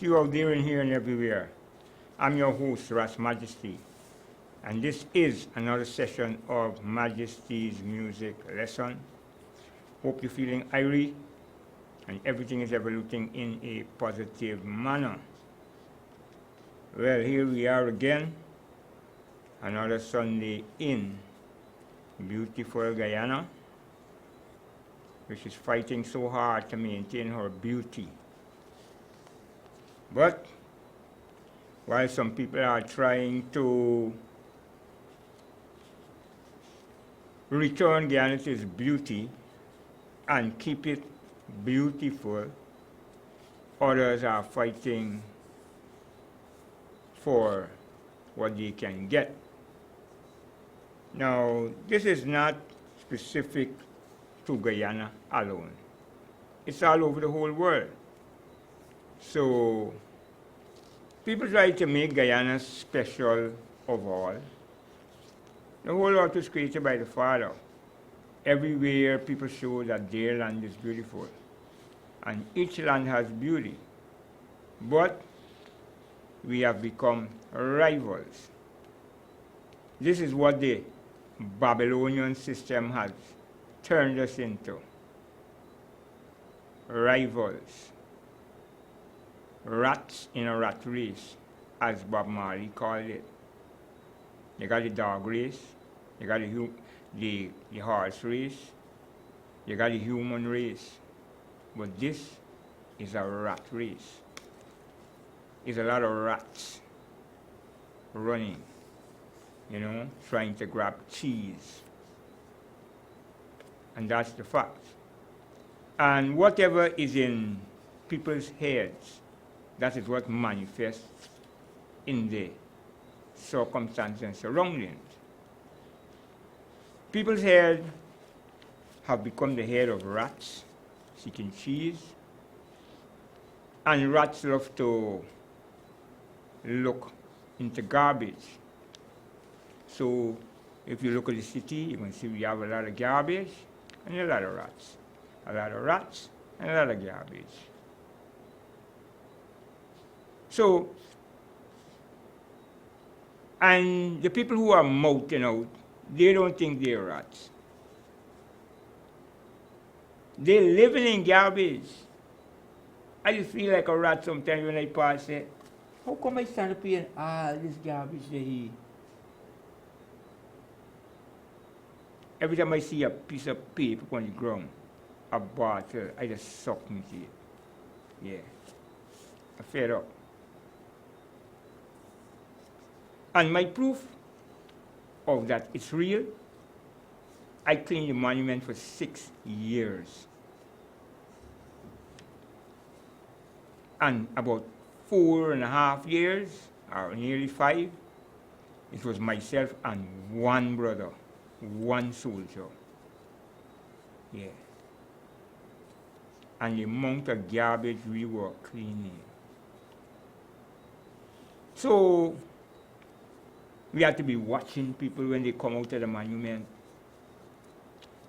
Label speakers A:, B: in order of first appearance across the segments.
A: to you out there and here and everywhere. I'm your host, Majesty, and this is another session of Majesty's music lesson. Hope you're feeling irie and everything is evolving in a positive manner. Well, here we are again, another Sunday in beautiful Guyana, which is fighting so hard to maintain her beauty. But while some people are trying to return Guyana to its beauty and keep it beautiful, others are fighting for what they can get. Now, this is not specific to Guyana alone. It's all over the whole world. So, people try to make Guyana special of all. The whole earth was created by the Father. Everywhere people show that their land is beautiful. And each land has beauty. But we have become rivals. This is what the Babylonian system has turned us into. Rivals. Rats in a rat race, as Bob Marley called it. You got the dog race, you got the horse race, you got the human race. But this is a rat race. It's a lot of rats running, trying to grab cheese. And that's the fact. And whatever is in people's heads, that is what manifests in the circumstances and surroundings. People's heads have become the head of rats seeking cheese, and rats love to look into garbage. So if you look at the city, you can see we have a lot of garbage and a lot of rats. A lot of rats and a lot of garbage. So, and the people who are mouthing out, they don't think they're rats. They're living in garbage. I just feel like a rat sometimes when I pass it. How come I stand up here and this garbage there? Every time I see a piece of paper on the ground, a bottle, I just suck into it. Yeah. I'm fed up. And my proof of that it's real, I cleaned the monument for 6 years. And about 4.5 years, or nearly 5, it was myself and one brother, one soldier. Yeah. And the amount of garbage we were cleaning. So, we had to be watching people when they come out of the monument.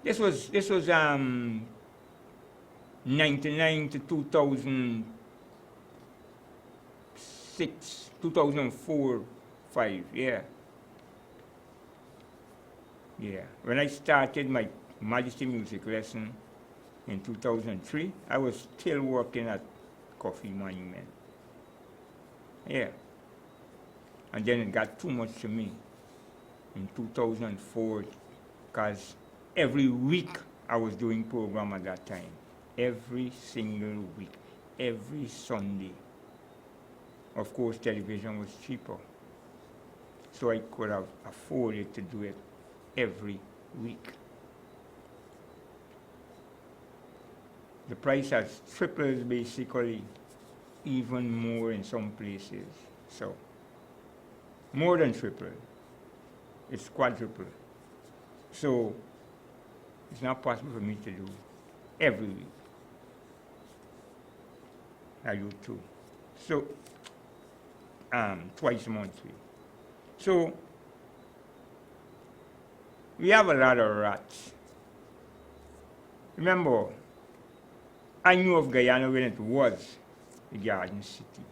A: This was 99 to 2006, 2004, 5, yeah. Yeah. When I started my Majesty music lesson in 2003, I was still working at Coffee Monument. Yeah. And then it got too much to me in 2004, because every week I was doing program at that time. Every single week, every Sunday. Of course, television was cheaper. So I could have afforded to do it every week. The price has tripled basically, even more in some places. So, more than triple. It's quadruple. So, it's not possible for me to do every week. I do too. So, twice monthly. So, we have a lot of rats. Remember, I knew of Guyana when it was the Garden City.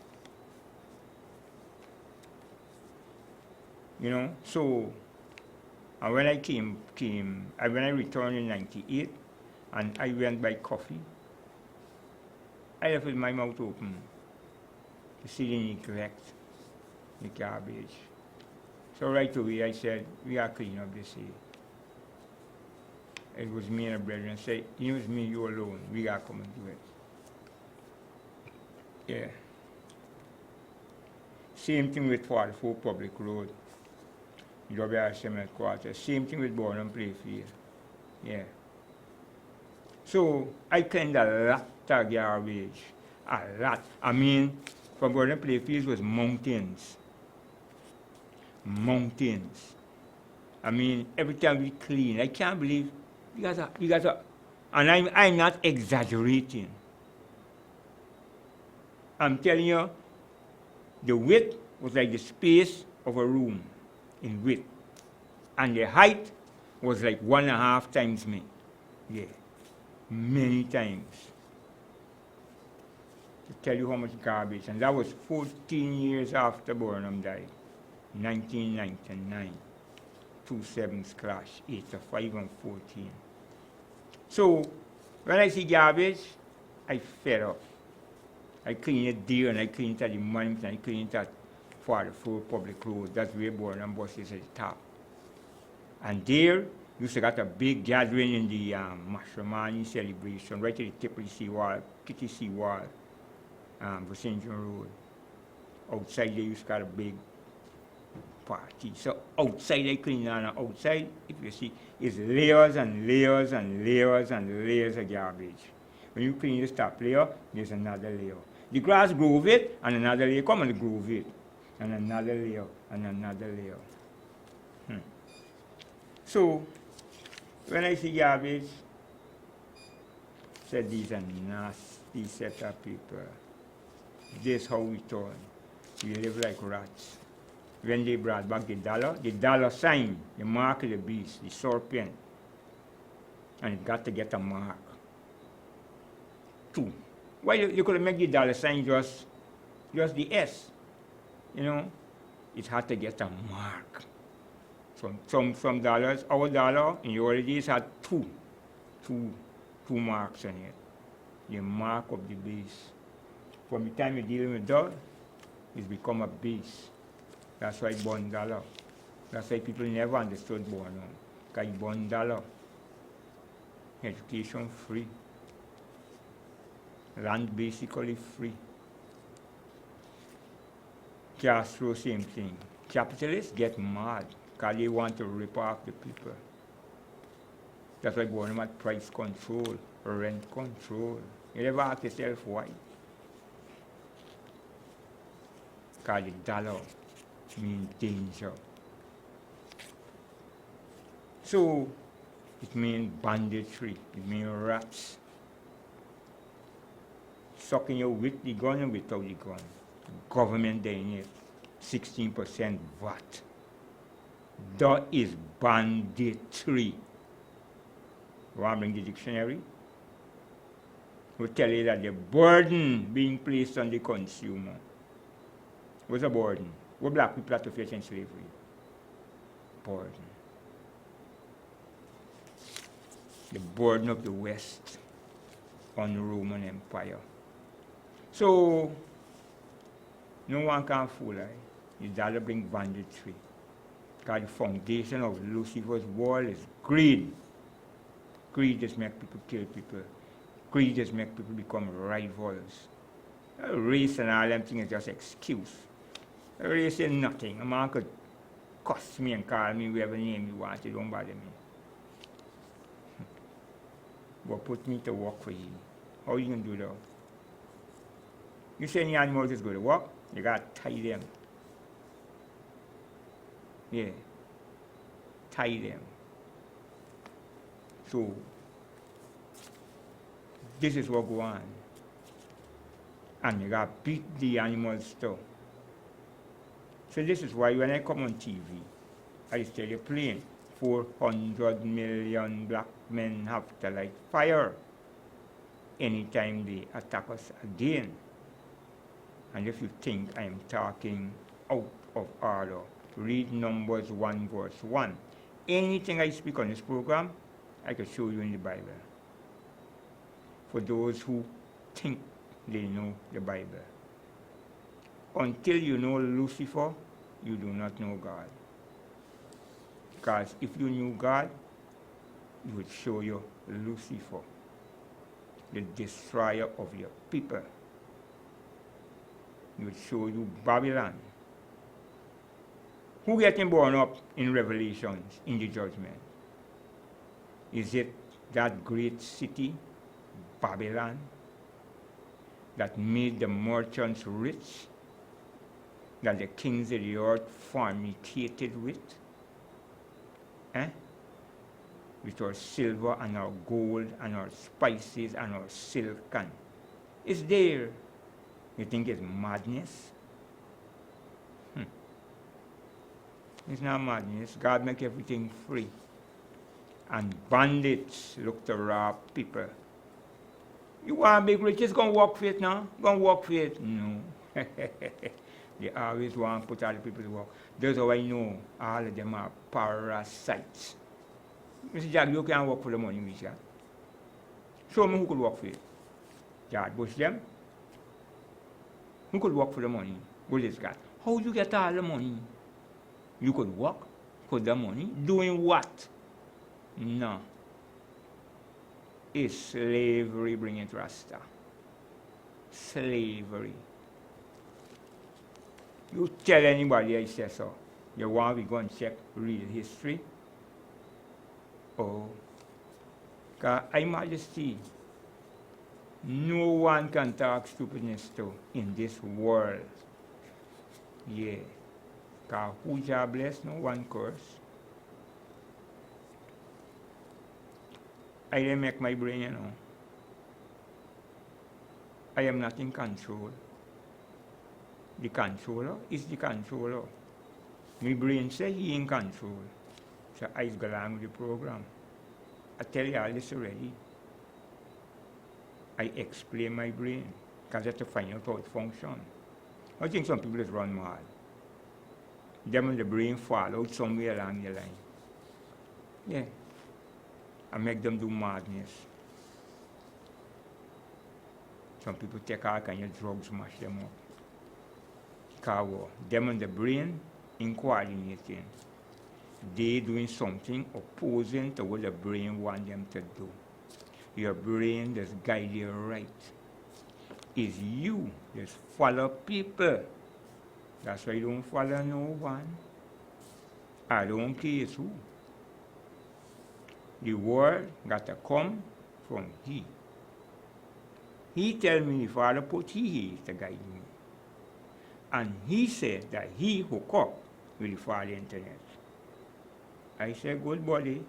A: you know. So, and when I when I returned in 98, and I went by coffee, I left with my mouth open to see the neglect, the garbage. So right away I said, we are clean up this here. It was me and a brother and said, it was me, you alone, we gotta come and do it. Yeah. Same thing with 44 Public Road, WRSM headquarters. Same thing with Burnham Playfield. Yeah. So I cleaned a lot of garbage. A lot. I mean, from Burnham Playfield was mountains. Mountains. I mean, every time we clean, I can't believe you guys are, and I'm not exaggerating. I'm telling you, the width was like the space of a room in width. And the height was like 1.5 times me. Yeah. Many times. To tell you how much garbage. And that was 14 years after Burnham died. 1999. 2 7s clash, 8 5 and 14. So when I see garbage, I fed up. I clean it there and I clean it at the monument and I clean it at 44 Public Road. That's where Burnham bus is at the top. And there, used to got a big gathering in the Mashramani celebration, right at the tip of the seawall, Kitty Seawall, St. John Road. Outside there used to got a big party. So outside I clean and outside, if you see, is layers and layers and layers and layers of garbage. When you clean the top layer, there's another layer. The grass grow with it, and another layer come and grow with it. And another layer, and another layer. So, when I see garbage, I said these are nasty set of people. This is how we turn. We live like rats. When they brought back the dollar sign, the mark of the beast, the serpent, and it got to get a mark. 2. Why you could make the dollar sign just the S? You know, it had to get a mark. Some dollars, our dollar in the old days had two marks on it. The mark of the beast. From the time you're dealing with that, it's become a beast. That's why $1. That's why people never understood Bono. Because $1. Education free. Land basically free. Castro, same thing. Capitalists get mad because they want to rip off the people. That's why Bono had price control, rent control. You never ask yourself why? Because the dollar means danger. So it means banditry, it means rats. Sucking you with the gun and without the gun. Government doing it. 16% VAT. That is banditry. You want to bring the dictionary? We'll tell you that the burden being placed on the consumer. What's a burden? What black people have to face in slavery? Burden. The burden of the West on the Roman Empire. So, no one can fool I. The dollar bring banditry. Because the foundation of Lucifer's world is greed. Greed just makes people kill people. Greed just makes people become rivals. Race and all them things is just excuse. Race is nothing. A man could cuss me and call me whatever name you want. It don't bother me. But put me to work for you. How you going to do that? You say any animals is going to work, you got to tie them. Yeah. Tie them. So, this is what go on. And you got to beat the animals too. So this is why when I come on TV, I tell you plain, 400 million black men have to light fire anytime they attack us again. And if you think I am talking out of order, read Numbers 1 verse 1. Anything I speak on this program, I can show you in the Bible. For those who think they know the Bible. Until you know Lucifer, you do not know God. Because if you knew God, He would show you Lucifer, the destroyer of your people. He would show you Babylon. Who getting born up in Revelations in the judgment? Is it that great city, Babylon, that made the merchants rich, that the kings of the earth fornicated with? With our silver and our gold and our spices and our silk. It's there. You think it's madness? It's not madness. God make everything free. And bandits look to rob people. You want to be rich, just go work for it now. Go work for it. No. They always want to put other people to work. That's how I know all of them are parasites. Mr. Jack, you can't work for the money, Mr. Show me who could work for it. George Bush them. Who could work for the money? What is that? How do you get all the money? You could work for the money. Doing what? No. It's slavery bringing to Rasta. Slavery. You tell anybody I say so. You want to go and check real history? Oh. Because I Majesty, no one can talk stupidness to in this world. Yeah. Because who Jah bless, no one curse. I didn't make my brain, you know. I am not in control. The controller is the controller. My brain says he in control. So I go along with the program. I tell you all this already. I explain my brain because I have to find out how it functions. I think some people just run mad. Them and the brain fall out somewhere along the line. Yeah. I make them do madness. Some people take all kind of drugs, mash them up. Because them and the brain in coordinating. They doing something opposing to what the brain want them to do. Your brain just guide you right. It's you just follow people. That's why you don't follow no one. I don't care who. The word got to come from He. He tell me the Father put He here to guide me. And He said that He hook up with the Father internet. I said, good buddy,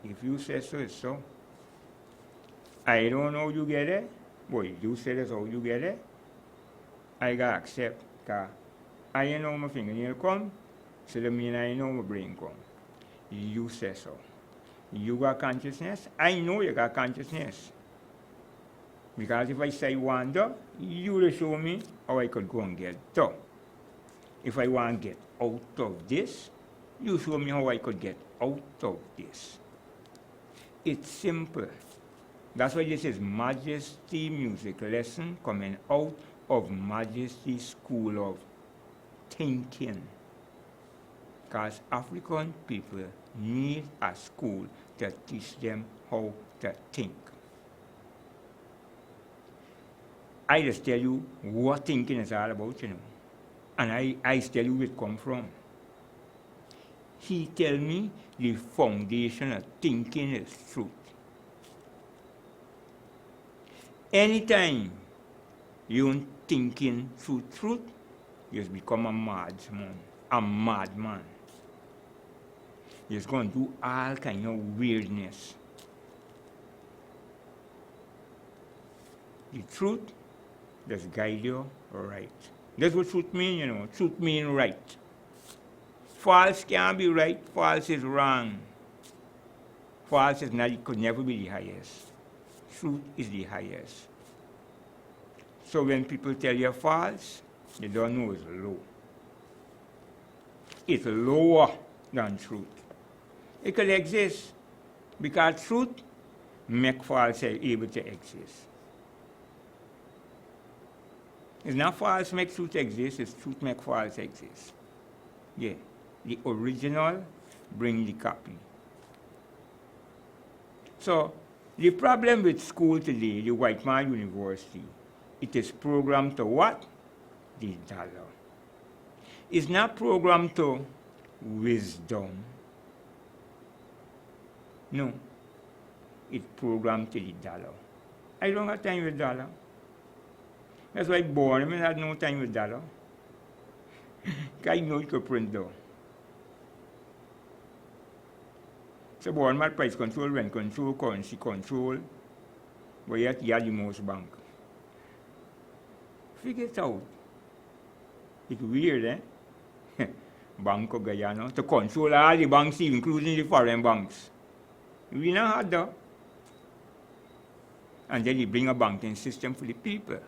A: if you say so, it's so. I don't know how you get it, but if you say that's how you get it, I gotta accept, because I know my fingernail come, so that means I know my brain come. You say so. You got consciousness, I know you got consciousness. Because if I say wonder, you will show me how I could go and get two. If I want to get out of this, you show me how I could get out of this. It's simple. That's why this is Majesty music lesson coming out of Majesty School of Thinking. Because African people need a school to teach them how to think. I just tell you what thinking is all about, you know. And I tell you where it come from. He tell me the foundation of thinking is truth. Anytime you're thinking through truth, you just become a madman. A madman. You're just going to do all kind of weirdness. The truth just guide you right. That's what truth means, you know. Truth means right. False can't be right. False is wrong. False is not, it could never be the highest. Truth is the highest. So when people tell you false, they don't know it's low. is lower than truth. It could exist because truth make false able to exist. It's not false make truth exist, it's truth make false exist. Yeah. The original bring the copy. So the problem with school today, the white man university, it is programmed to what? The dollar. It's not programmed to wisdom. No. It's programmed to the dollar. I don't have time with dollar. That's why born, I mean, I had no time with dollar. Because I know you could print though. So born my price control, rent control, currency control, but yet you have the most bank. Figure it out. It's weird, eh? Bank of Guyana, to control all the banks, including the foreign banks. We not had that. And then you bring a banking system for the people.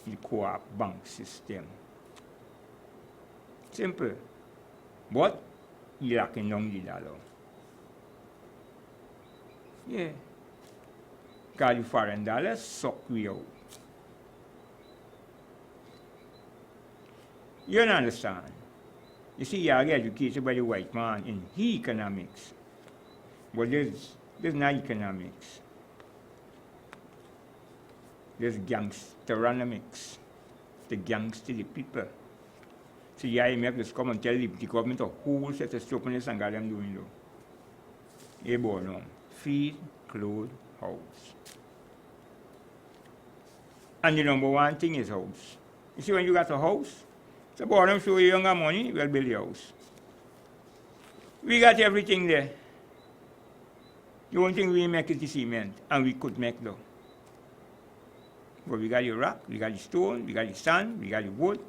A: The co-op bank system. Simple. But you're locking down the dollar. Yeah. Because the foreign dollars suck we out. You don't understand. You see, you are educated by the white man in economics. But there's not economics. There's gangsteronomics. The gangster, the people. So the IMF just come and tell the government a whole set of stupidness and got them doing though. They born on feed, clothes, house. And the number one thing is house. You see when you got a house, so born them show you younger money, we'll build your house. We got everything there. The only thing we make is the cement, and we could make though. But we got the rock, we got the stone, we got the sand, we got the wood,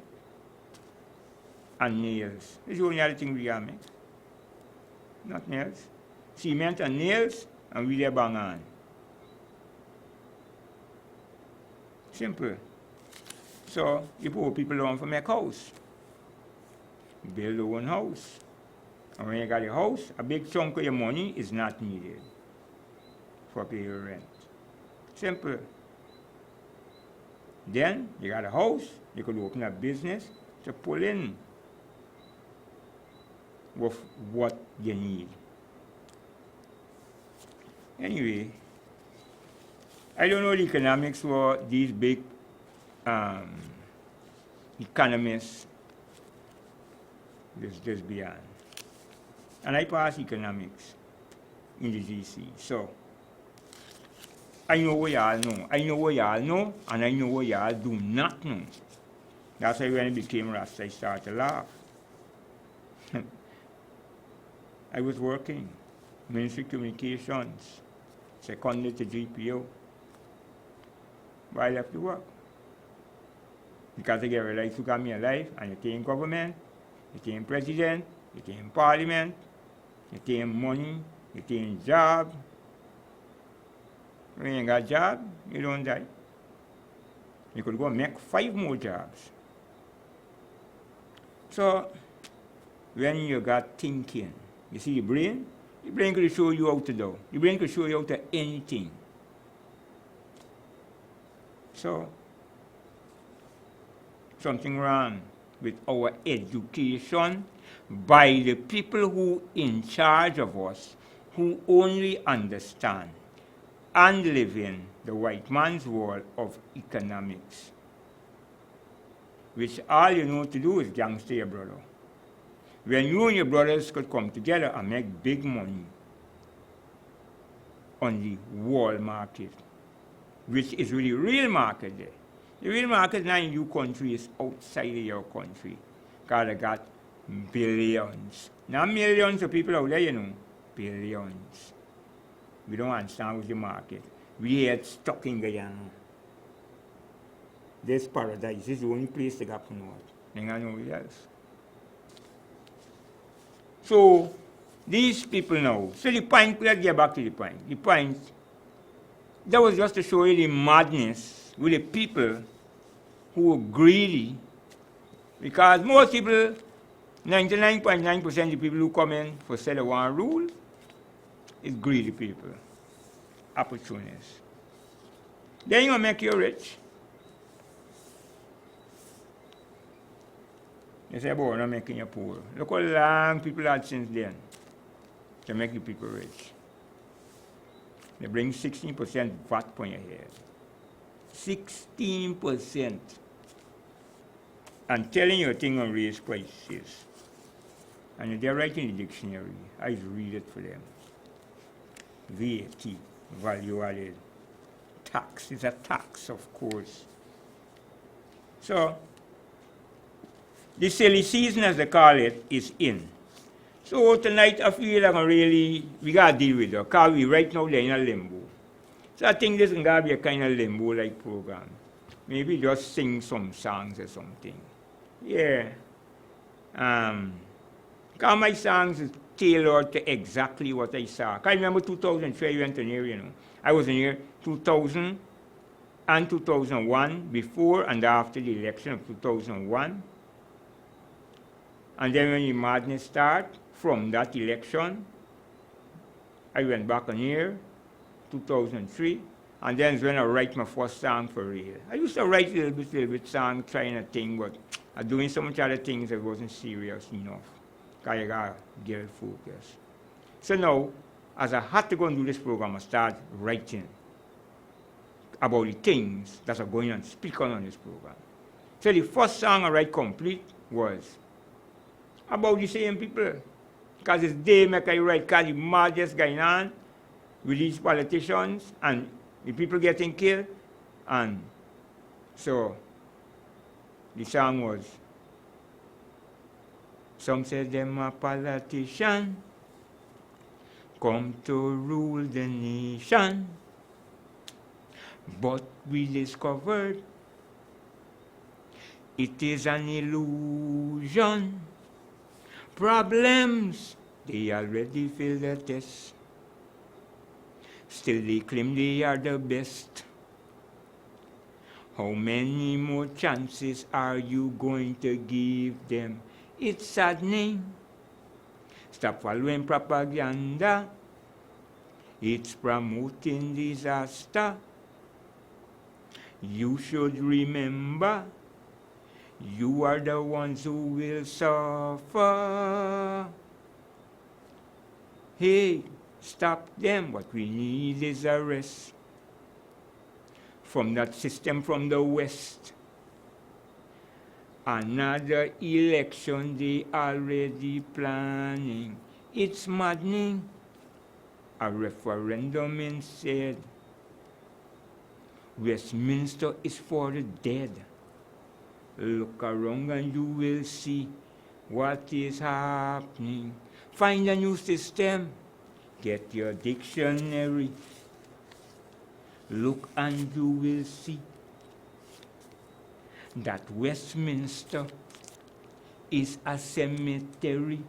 A: and nails. This is the only other thing we can make. Not nails. Cement and nails, and we there bang on. Simple. So, you put people on for make house. Build your own house. And when you got a house, a big chunk of your money is not needed for pay your rent. Simple. Then, you got a house, you could open a business to pull in with what you need. Anyway, I don't know the economics for these big economists this beyond. And I pass economics in the GC. So, I know what y'all know. I know what y'all know, and I know what y'all do not know. That's why when I became Rasta, I started to laugh. I was working, Ministry of Communications, seconded to GPO. But I left the work. Because I realized you got me alive, and you came government, you came president, you came parliament, you came money, you came job. When you got a job, you don't die. You could go make 5 more jobs. So, when you got thinking, you see your brain could show you how to do. Your brain could show you how to anything. So, something wrong with our education by the people who in charge of us, who only understand and live in the white man's world of economics, which all you know to do is gangster your brother. When you and your brothers could come together and make big money on the world market, which is really real market there. The real market now in your country is outside of your country, because they got billions. Not millions of people out there, you know, billions. We don't understand with the market. We get stuck in Guyana. This paradise is the only place they got to know it. They got nowhere else. So, these people now, so the point, let's get back to the point. The point, that was just to show you the madness with the people who were greedy, because most people 99.9% of the people who come in for say they want rule is greedy people, opportunists. They ain't gonna make you rich. They say, boy, not making you poor. Look how long people had since then to make you people rich. They bring 16% VAT on your head. 16%. And telling you a thing on raise prices. And they're writing in the dictionary. I read it for them. VAT, value added. Tax is a tax, of course. So, the silly season, as they call it, is in. So tonight I feel like we gotta deal with it, because we right now they're in a limbo. So I think this is gonna be a kind of limbo-like program. Maybe just sing some songs or something. Yeah. Because my songs is tailored to exactly what I saw. I remember 2003 I went in here, you know. I was in here 2000 and 2001, before and after the election of 2001. And then when the madness started, from that election, I went back on here, 2003, and then when I write my first song for real. I used to write a little bit song, trying a thing, but I'm doing so much other things that wasn't serious enough. Because I got to get focused. So now, as I had to go and do this program, I started writing about the things that are going on, speak on this program. So the first song I write complete was about the same people. Because it's they make I write, because the madness going on with these politicians and the people getting killed. And so the song was, some say them a politician, come to rule the nation. But we discovered it is an illusion. Problems, they already failed the test. Still they claim they are the best. How many more chances are you going to give them? It's saddening. Stop following propaganda. It's promoting disaster. You should remember, you are the ones who will suffer. Hey, stop them. What we need is a rest from that system from the West. Another election they already planning. It's maddening. A referendum instead. Westminster is for the dead. Look around and you will see what is happening. Find a new system. Get your dictionary. Look and you will see that Westminster is a cemetery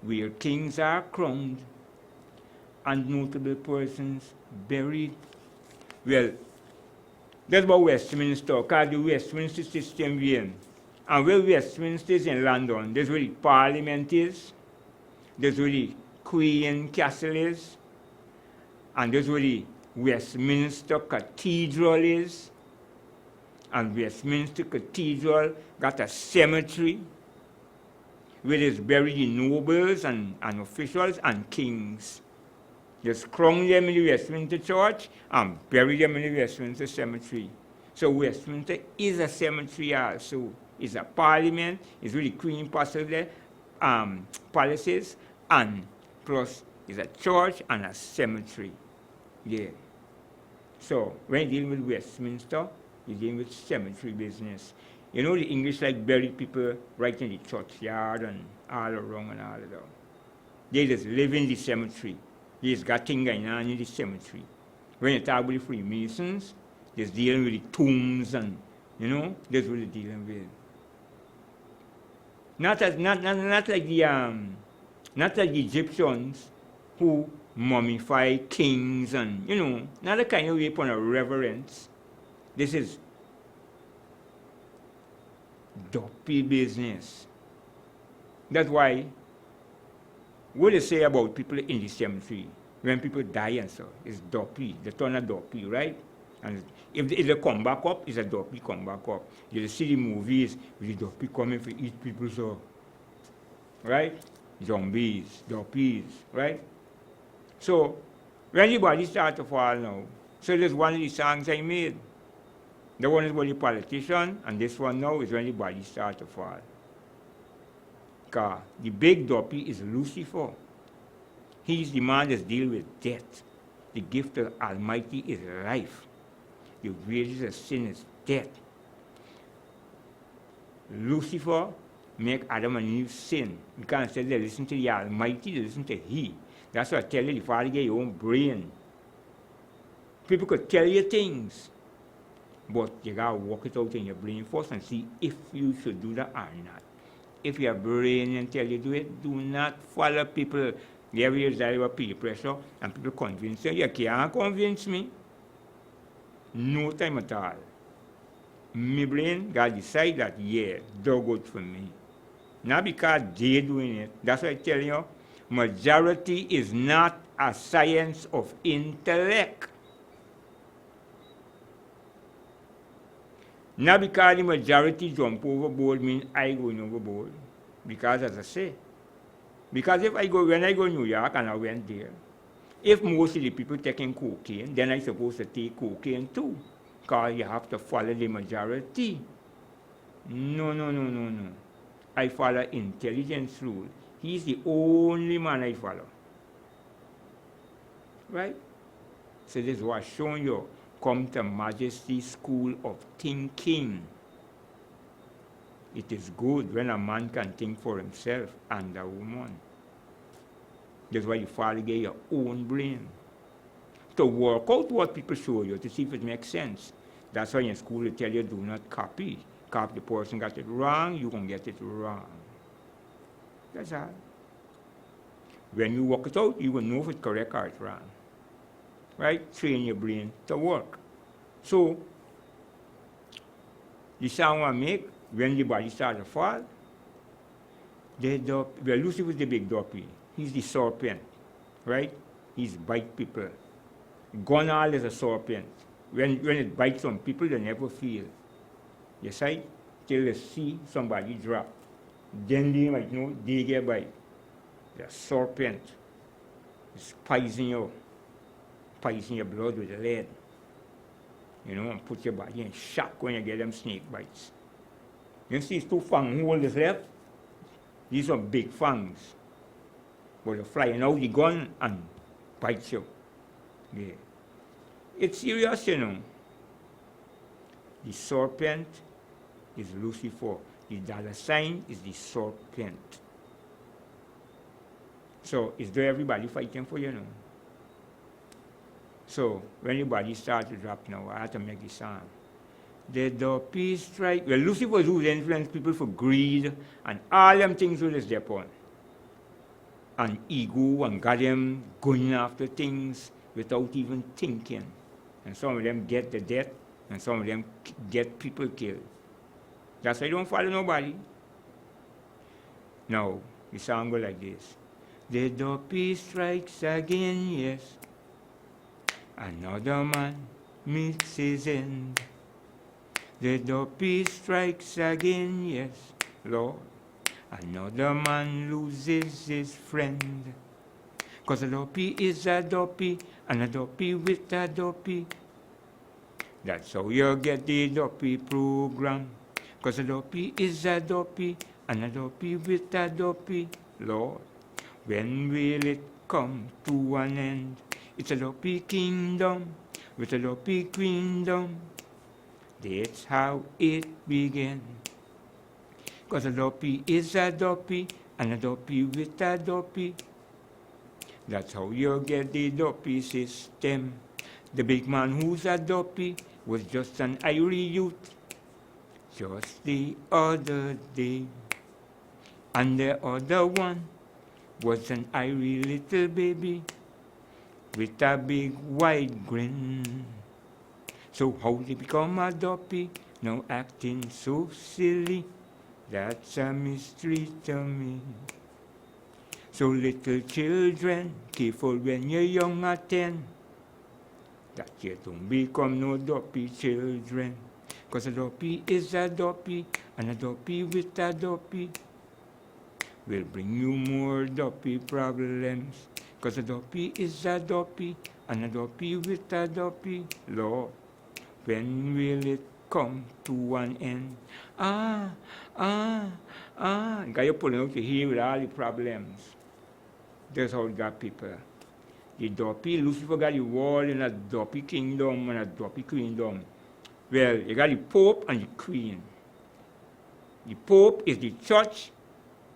A: where kings are crowned and notable persons buried. Well, that's about Westminster, because the Westminster system we in. And where Westminster is in London, there's where the Parliament is, there's where the Queen Castle is, and there's where the Westminster Cathedral is. And Westminster Cathedral got a cemetery where there's buried the nobles and officials and kings. Just crown them in the Westminster Church and bury them in the Westminster Cemetery. So Westminster is a cemetery also. It's a parliament, it's really Queen palaces, and plus it's a church and a cemetery. Yeah. So when you're dealing with Westminster, you're dealing with cemetery business. You know the English like bury people right in the churchyard and all around and all of that. They just live in the cemetery. There's got things going on in the cemetery. When you talk about the Freemasons, they're dealing with the tombs and, you know, that's what they're dealing with. Not like the Egyptians who mummify kings and, you know, not the kind of way upon a reverence. This is dopey business. That's why, what they say about people in the cemetery, when people die and so, it's dopey, the turn of dopey, right? And if they come back up, it's a dopey come back up. You see the movies with the dopey coming to eat people, so, right? Zombies, dopeys, right? So, when the body starts to fall now, so there's one of the songs I made. The one is about the politician, and this one now is when the body starts to fall. Because the big dopey is Lucifer. He's the man that deals with death. The gift of Almighty is life. The wages of sin is death. Lucifer make Adam and Eve sin. Because instead they listen to the Almighty, they listen to He. That's why I tell you, the Father gave your own brain. People could tell you things, but you gotta work it out in your brain first and see if you should do that or not. If your brain and tell you do it, do not follow people. Every year there was peer pressure and people convince you. You can't convince me. No time at all. My brain got to decide that, yeah, they're good for me. Not because they're doing it. That's why I tell you, majority is not a science of intellect. Not because the majority jump overboard means I going overboard. Because as I say, because if when I go to New York and I went there, if most of the people taking cocaine, then I'm supposed to take cocaine too. Because you have to follow the majority. No. I follow intelligence rule. He's the only man I follow. Right? So this is what I'm showing you. Come to Majesty School of Thinking. It is good when a man can think for himself and a woman. That's why you follow your own brain. To work out what people show you to see if it makes sense. That's why in school they tell you do not copy. Copy the person got it wrong, you can get it wrong. That's all. When you work it out, you will know if it's correct or it's wrong. Right? Train your brain to work. So, the sound I make, when the body starts to fall, Lucifer is the big dopey. He's the serpent, right? He's bite people. Gonal is a serpent. When it bites some people, they never feel. You see? Till they see somebody drop. Then they might know they get bite. The serpent is poisoning you. Poison your blood with the lead. You know, and put your body in shock when you get them snake bites. You see, it's two fang holes left. These are big fangs. But they're flying out the gun and bite you. Yeah. It's serious, you know. The serpent is Lucifer. The dollar sign is the serpent. So, is there everybody fighting for you now? So, when your body starts to drop now, I have to make the sound. The peace strike. Well, Lucifer who influence people for greed and all them things with his upon. And ego and got them going after things without even thinking. And some of them get the death, and some of them get people killed. That's why I don't follow nobody. Now, the song goes like this. The dopey strikes again, yes. Another man meets his end. The dopey strikes again, yes, Lord. Another man loses his friend. 'Cause a dopey is a dopey, and a dopey with a dopey. That's how you get the dopey program. 'Cause a dopey is a dopey, and a dopey with a dopey, Lord. When will it come to an end? It's a dopey kingdom with a dopey queendom. That's how it began. 'Cause a dopey is a dopey, and a dopey with a dopey. That's how you get the dopey system. The big man who's a dopey was just an Irie youth just the other day. And the other one was an Irie little baby with a big wide grin. So how they become a dopey, now acting so silly? That's a mystery to me. So little children, careful when you're young at 10, that you don't become no dopey children. Cause a dopey is a dopey, and a dopey with a dopey will bring you more dopey problems. Cause a dopey is a dopey, and a dopey with a dopey. Lord, when will it come to an end? Ah, ah, ah. Got you pulling out your hair with all the problems. That's how it got people. The dopey, Lucifer got the wall in a dopey kingdom and a dopey queendom. Well, you got the Pope and the Queen. The Pope is the church,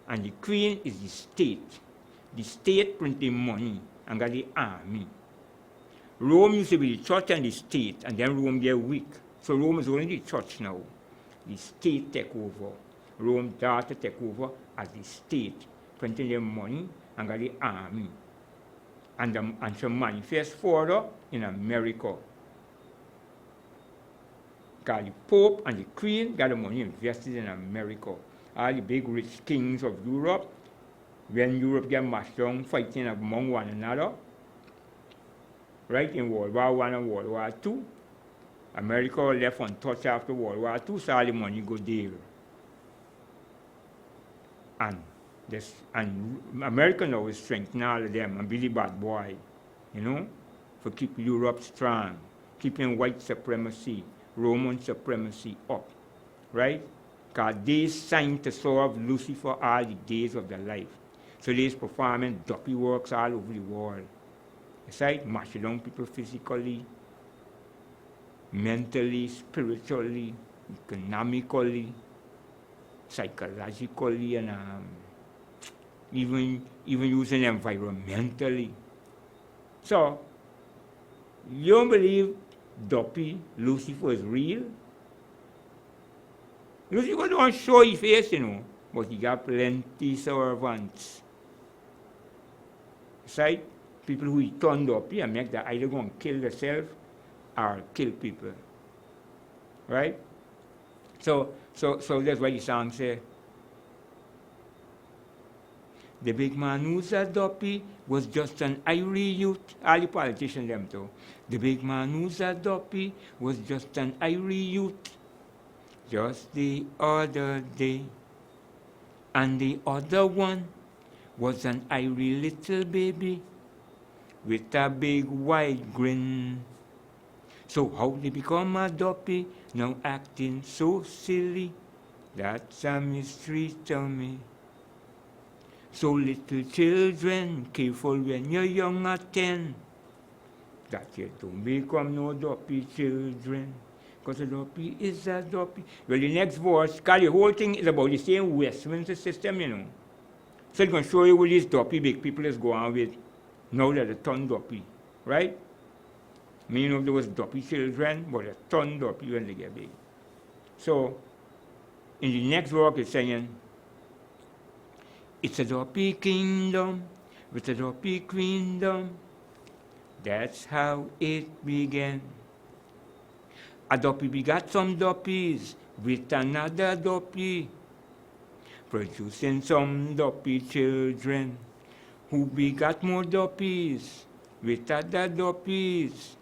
A: and the Queen is the state. The state printing money and got the army. Rome used to be the church and the state, and then Rome get weak. So Rome is only the church now. The state take over. Rome daughter take over as the state, printing their money and got the army. And to manifest further in America. Got the Pope and the Queen got the money invested in America. All the big rich kings of Europe, when Europe get mashed down, fighting among one another, right, in World War I and World War II, America left untouched after World War II, so all the money go there. And America now is strengthening all of them, and Billy Bad Boy, you know, for keeping Europe strong, keeping white supremacy, Roman supremacy up, right? Because they signed to serve Lucifer all the days of their life. So they're performing dopey works all over the world. It's like mashing down people physically, mentally, spiritually, economically, psychologically, and even using environmentally. So, you don't believe dopey Lucifer is real? Lucifer don't show his face, you know, but he got plenty servants. It's like people who turned up here make that either go and kill themselves or kill people. Right? So that's why the song says, the big man who's a dopey was just an irie youth. All the politicians them too. The big man who's a dopey was just an irie youth. Just the other day. And the other one was an irie little baby with a big wide grin. So how they become a dopey, now acting so silly? That's a mystery to me. So little children, careful when you're young at 10, that you don't become no dopey children. Because a dopey is a dopey. Well, the next verse, because the whole thing is about the same Westminster system, you know. So it's going to show you what these dopey big people is going with. Now that they're turned dopey, right? I mean, you know, there was dopey children, but they're turned dopey when they get big. So, in the next verse, it's saying, it's a dopey kingdom with a dopey queendom. That's how it began. A dopey begot some doppies with another dopey, producing some dopey children who begot more doppies with other doppies.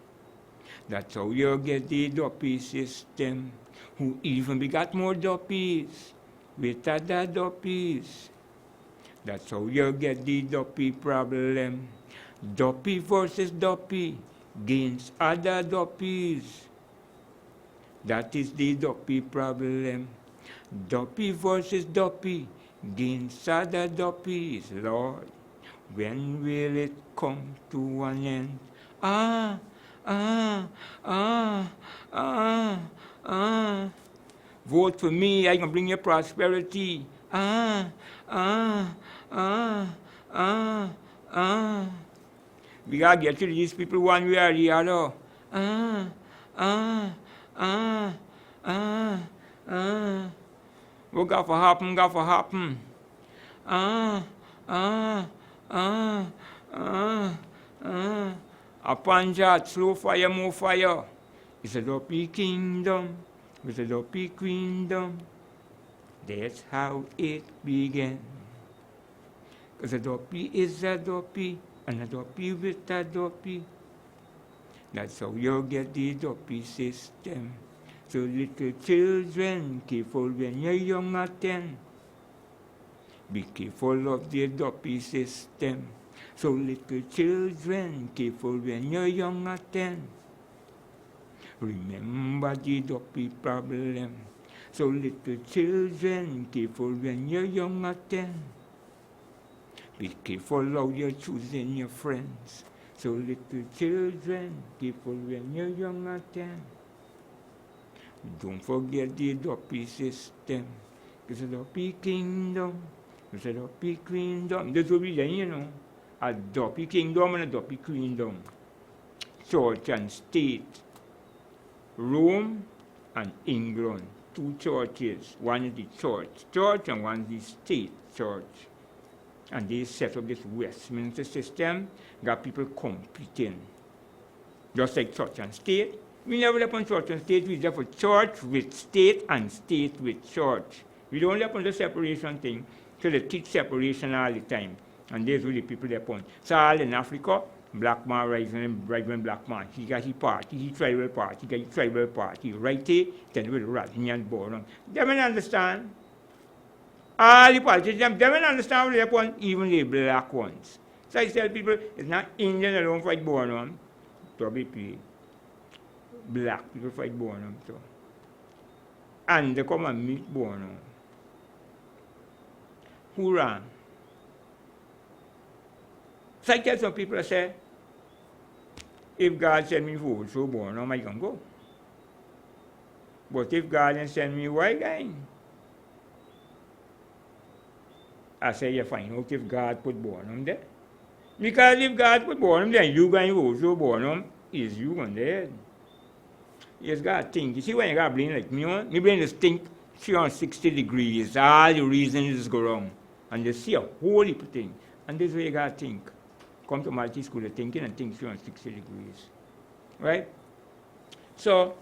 A: That's how you get the dopey system, who even begot more doppies with other doppies. That's how you get the dopey problem. Dopey versus dopey against other doppies. That is the dopey problem. Dopey versus dopey against other doppies. Lord, when will it come to an end? Ah, ah, ah, ah, ah. Vote for me, I can bring you prosperity. Ah, ah, ah, ah, ah. We gotta get to these people one way or the other. Ah, ah, ah, ah, ah. What got to happen, got to happen. Ah, ah, ah, ah, ah. Upon that, slow fire, more fire. It's a dopey kingdom with a dopey queendom. That's how it began. Because a dopey is a dopey, and a dopey with a dopey. That's how you get the dopey system. So little children, careful when you're young at 10. Be careful of the dopey system. So little children, careful when you're young at 10. Remember the dopey problem. So little children, careful when you're young at 10. Be careful how you're choosing your friends. So little children, careful when you're young at 10. Don't forget the dopey system. It's a dopey kingdom. It's a dopey kingdom. That's what we're saying, you know. A dopey kingdom and a dopey kingdom. Church and state. Rome and England. Two churches. One is the church, and one is the state church. And they set up this Westminster system, got people competing. Just like church and state. We never left on church and state, we left for church with state and state with church. We don't left on the separation thing, so they teach separation all the time. And there's really people there point. So all in Africa, black man rising black man. He got his party, his tribal party, he got his tribal party. Right there, then with Rodney and Boron. They don't understand. All the politicians, they don't understand what they point, even the black ones. So I tell people, it's not Indian alone fight Boron. WP. Black people fight Boron too. And they come and meet Boron. Who ran? So I tell some people, I say, if God send me vote for Boron, I can go. But if God didn't send me white guy, I say you find out if God put Boron there. Because if God put Boron there, you going to vote for Boron, is you on there. Yes, God think. You see when you got brain like me, my brain just think 360 degrees. All the reasons go wrong. And you see a whole heap of thing. And this is where you got to think. Come to multi school of thinking and think 360 degrees. Right? So,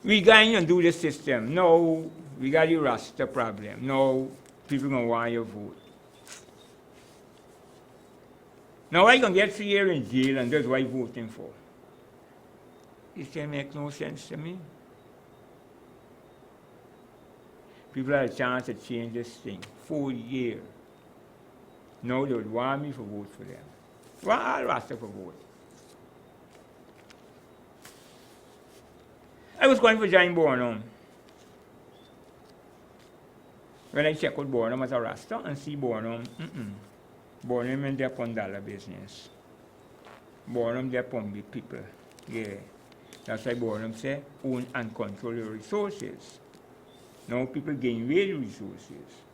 A: we going to do the system. Now, we got the Rasta problem. Now, people going to want your vote. Now, I can get 3 years in jail and that's what I'm voting for. It can make no sense to me. People have a chance to change this thing. 4 years. Now they would want me to vote for them. Want all Rasta for vote. I was going for join Bornholm. When I check out Bornholm as a Rasta and see Bornholm, Bornholm is their $1 business. Bornholm their big people. Yeah. That's why Bornholm say, own and control your resources. Now people gain away the resources.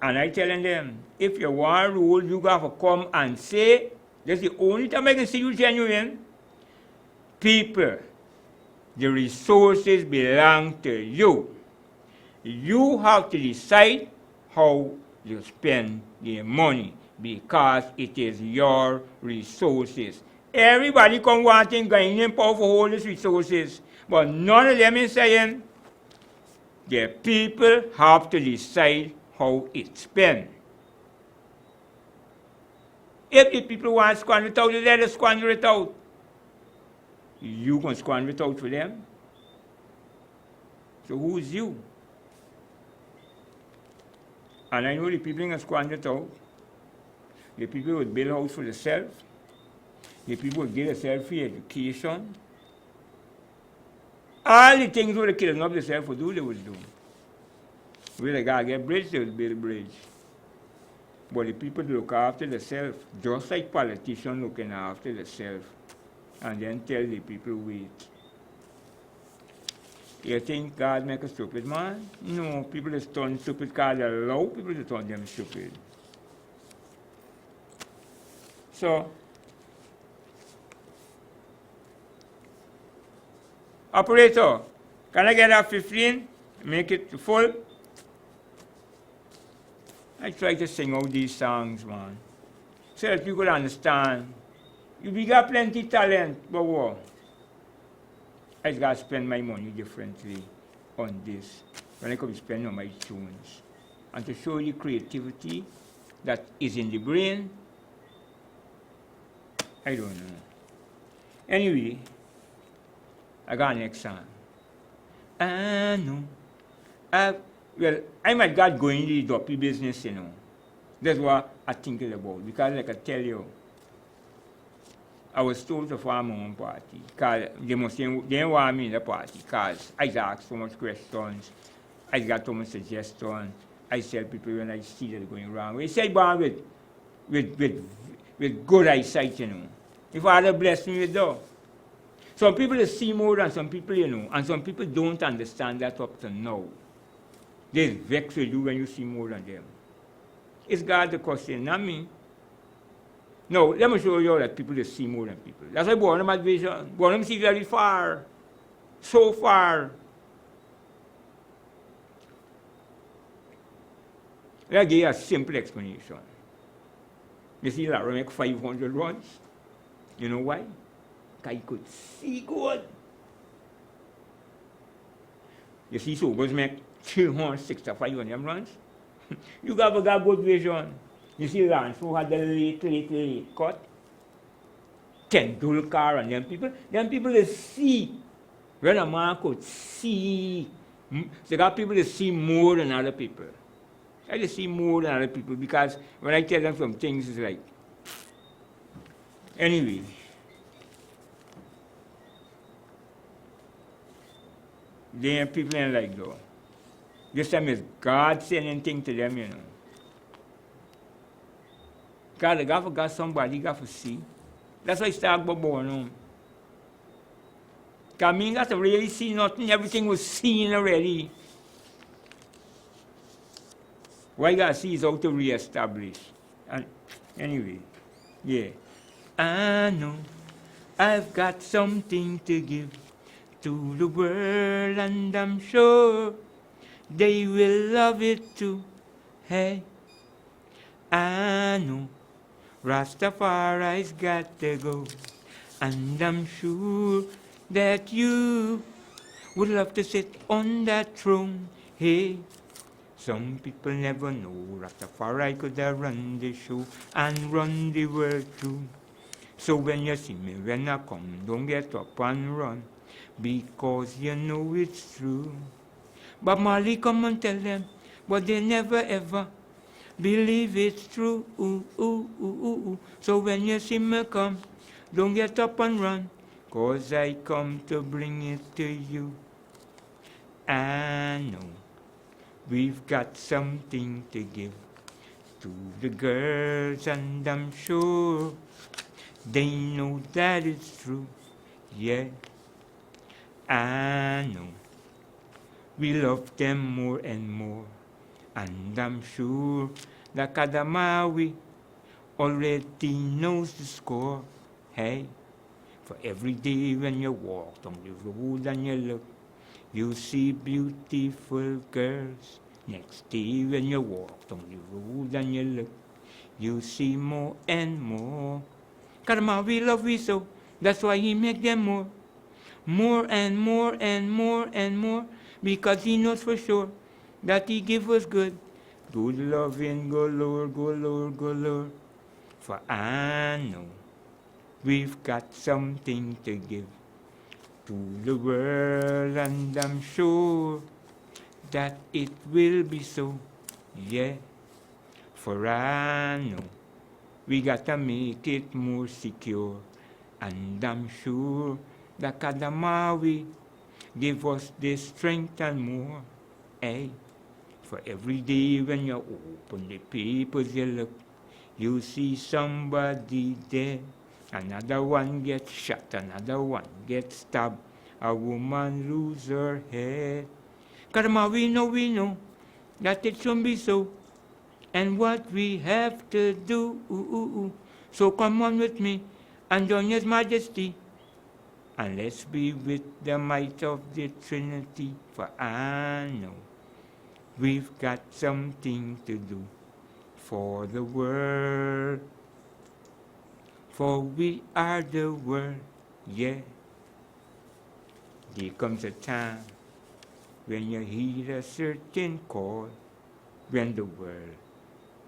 A: And I telling them, if you want to rule, you got to come and say, that's the only time I can see you genuine. People, the resources belong to you. You have to decide how you spend your money because it is your resources. Everybody come wanting gaining power for all these resources, but none of them is saying the people have to decide how it's spent. If the people want to squander it out, let us squander it out. You can squander it out for them. So who's you? And I know the people can squander it out. The people would build a house for themselves. The people would give themselves free education. All the things where the kids not themselves would do, they would do. Where they got to get bridge, they would build a bridge. But the people look after themselves, just like politicians looking after themselves, and then tell the people, wait. You think God make a stupid man? No, people just turn stupid because they allow people to turn them stupid. So, operator, can I get that 15? Make it full? I try to sing all these songs, man, so that you could understand. We got plenty talent, but what? I just got to spend my money differently on this. when I come spend on my tunes. And to show you creativity that is in the brain, I don't know. Anyway, I got next song. I know. Well, I might got going in the dopey business, you know. That's what I think about. Because like I tell you, I was told to form my own party. Because they didn't want me in the party. Because I asked so much questions. I got so much suggestions. I tell people when I see that going wrong. We say born with good eyesight, you know. If Father bless me with that. Some people see more than some people, you know, and some people don't understand that up to now. They vex with you when you see more than them. It's God the question, not me. No, let me show you that people see more than people. That's why born them vision. Born them see very far. So far. Let me give you a simple explanation. You see Lara make 500 runs. You know why? Because he could see good. You see Sobers make 365 on them runs. You got good vision. You see Lance who had the late cut. 10 dual car and them people they see. When a man could see. They got people that see more than other people. I just see more than other people because when I tell them some things, it's like, anyway. There people ain't like though. This time is God sending things to them, you know. God got somebody, got to see. That's why I start about born home. Because I mean, got to really see nothing, everything was seen already. What I got to see is how to re-establish. And anyway, yeah. I know I've got something to give to the world, and I'm sure they will love it too. Hey, I know Rastafari's got to go, and I'm sure that you would love to sit on that throne. Hey, some people never know Rastafari could have run the show and run the world too. So when you see me when I come, don't get up and run, because you know it's true. But Molly come and tell them, but they never ever believe it's true. Ooh, ooh, ooh, ooh, ooh. So when you see me come, don't get up and run, 'cause I come to bring it to you. I know we've got something to give to the girls, and I'm sure they know that it's true. Yeah, I know we love them more and more, and I'm sure that Kadamawi already knows the score. Hey, for every day when you walk on the road and you look, you see beautiful girls. Next day when you walk on the road and you look, you see more and more. Kadamawi love we so, that's why he make them more. More and more and more and more, because he knows for sure that he give us good. Good loving galore, galore, galore. For I know we've got something to give to the world, and I'm sure that it will be so. Yeah, for I know we gotta make it more secure, and I'm sure that Kadamawi give us the strength and more. Hey, for every day when you open the papers you look, you see somebody there. Another one gets shot, another one gets stabbed, a woman lose her head. Kadamawi we know that it shouldn't be so, and what we have to do. So come on with me and join His Majesty, and let's be with the might of the Trinity, for I know we've got something to do for the world, for we are the world. Yeah, there comes a time when you hear a certain call, when the world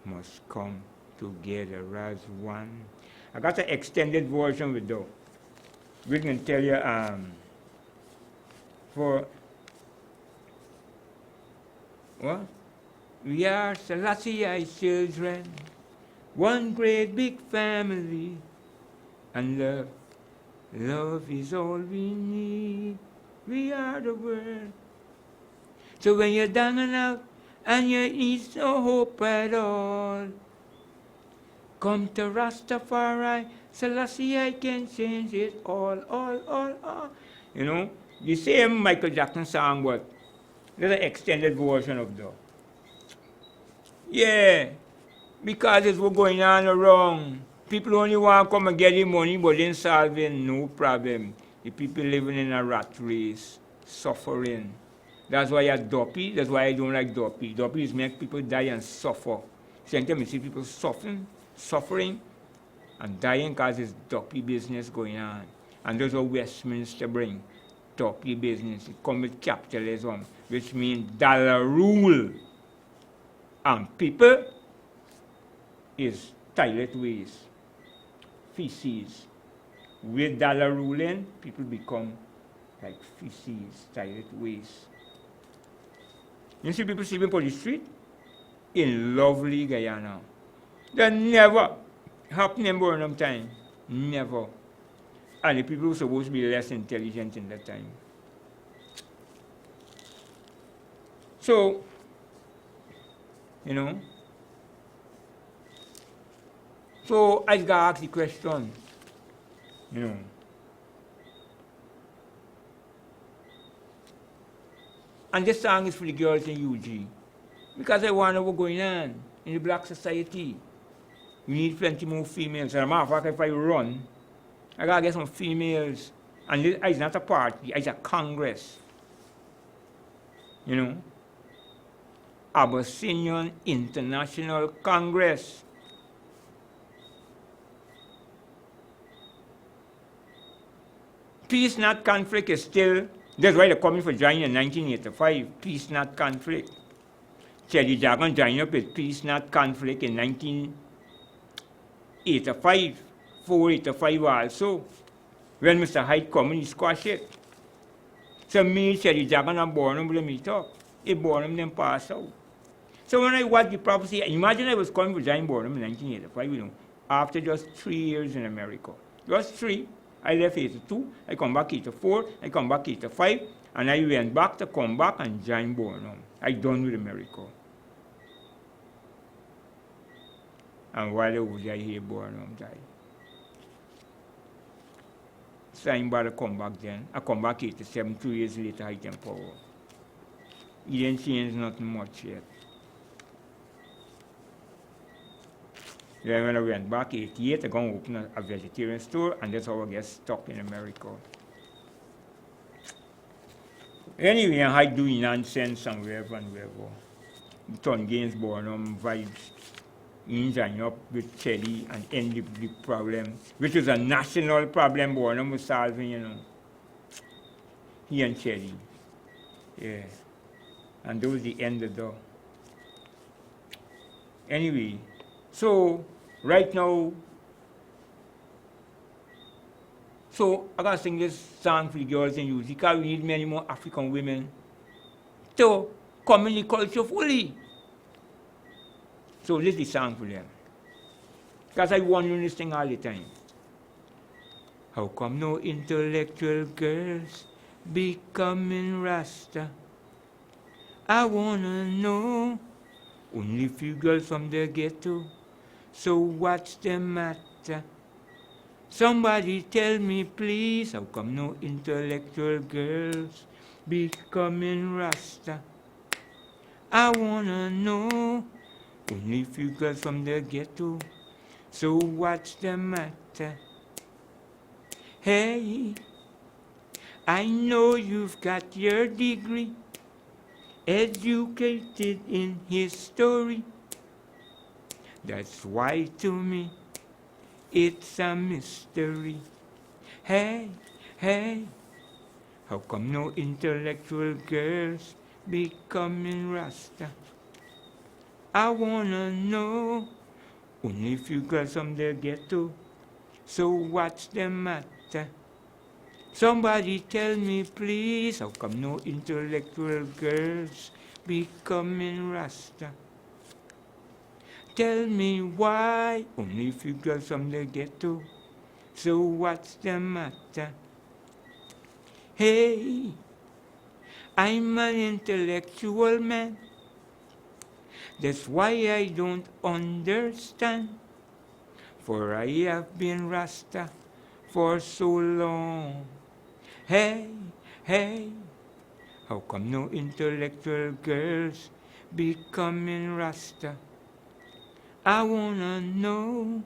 A: must come together as one. I got an extended version with though. We can tell you for what? We are Selassie's children, one great big family, and love is all we need. We are the world. So when you're down and out, and you need no hope at all, come to Rastafari, Selassie, I can change it all. You know, the same Michael Jackson song, but there's an extended version of that. Yeah, because it's what's going on around. People only want to come and get the money, but then solving no problem. The people living in a rat race, suffering. That's why you're dopey. That's why I don't like dopey. Dopey is make people die and suffer. Sometimes you see people suffering and dying because there's dopey business going on. And that's what Westminster bring. Dopey business. It comes with capitalism, which means dollar rule. And people is toilet waste, feces. With dollar ruling, people become like feces, toilet waste. You see people sleeping on the street in lovely Guyana. That never happened in Burnham time. Never. And the people were supposed to be less intelligent in that time. So, you know, so I just got to ask the question, you know, and this song is for the girls in UG, because I wonder what's going on in the black society. We need plenty more females. As a matter of fact, if I run, I got to get some females, and this is not a party, it's a congress, you know. Abyssinian International Congress. Peace, not conflict, is still, that's why they're coming for joining in 1985, peace, not conflict. Cherry Dragon joined up with peace, not conflict in 1985, 485 also, when Mr. Hyde come and he squash it. So me, Cherry Dragon, and Bornum will meet up. If Bornum then pass out. So when I watched the prophecy, imagine I was coming for Giant Boredom in 1985, you know, after just 3 years in America. Just 3. I left 82, I come back 84, I come back 85, and I went back to come back and join Boredom. I done with America. And while would I hear Boredom die? So I'm about to come back then. I come back 87, 2 years later, I came power. He didn't change nothing much yet. Then when I went back 88, I go and open a vegetarian store, and that's how I get stuck in America. Anyway, I doing nonsense and wherever and wherever. Turn against Bornum vibes, join up with Chelly and end the problem, which was a national problem Bornum was solving, you know. He and Chelly. Yeah. And that was the end of the. Anyway, so right now, so I gotta sing this song for the girls in youth because we need many more African women to come in the culture fully. So this is the song for them. Because I wonder this thing all the time. How come no intellectual girls becoming Rasta? I wanna know. Only few girls from the ghetto, so what's the matter? Somebody tell me please, how come no intellectual girls becoming Rasta? I wanna know. Only few girls from the ghetto, so what's the matter? Hey, I know you've got your degree, educated in history. That's why to me it's a mystery. Hey, how come no intellectual girls becoming Rasta. I wanna know only if you girls from the ghetto. So what's the matter? Somebody tell me please, how come no intellectual girls becoming Rasta? Tell me why, only if you girls from the ghetto. So what's the matter? Hey, I'm an intellectual man. That's why I don't understand. For I have been Rasta for so long. Hey, hey, how come no intellectual girls becoming Rasta? I wanna know